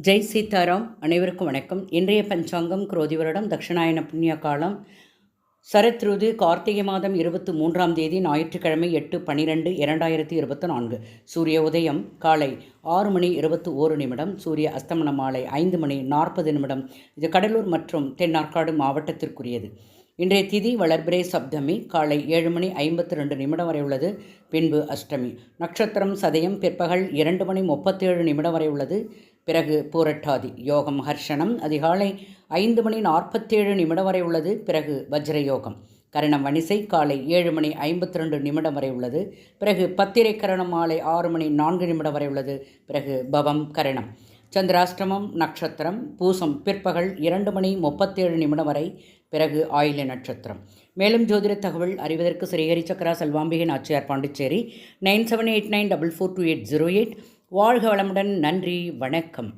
ஜெய் சீதாராம். அனைவருக்கும் வணக்கம். இன்றைய பஞ்சாங்கம் குரோதி வருடம் தட்சிணாயன புண்ணிய காலம் சரத் ருது கார்த்திகை மாதம் 23ஆம் தேதி ஞாயிற்றுக்கிழமை 8/12/2024. சூரிய உதயம் காலை 6:21. சூரிய அஸ்தமனம் மாலை 5:40. இது கடலூர் மற்றும் தென்னார்காடு மாவட்டத்திற்குரியது. இன்றைய திதி வளர்பிறை சப்தமி காலை 7:52 வரை உள்ளது. பின்பு அஷ்டமி. நட்சத்திரம் சதயம் பிற்பகல் 2:37 வரை உள்ளது. பிறகு பூரட்டாதி. யோகம் ஹர்ஷனம் அதிகாலை 5:47 வரை உள்ளது. பிறகு வஜ்ர யோகம். கரணம் வணிசை காலை 7:52 வரை உள்ளது. பிறகு பத்திரை கரணம் மாலை 6:04 வரை உள்ளது. பிறகு பவம் கரணம். சந்திராஷ்டமம் நட்சத்திரம் பூசம் பிற்பகல் 2:37 வரை. பிறகு ஆயில்ய நட்சத்திரம். மேலும் ஜோதிட தகவல் அறிவதற்கு ஸ்ரீஹரி சக்கரா செல்வாம்பிகை நாச்சியார், பாண்டிச்சேரி 9789442808. வாழ்க வளமுடன். நன்றி, வணக்கம்.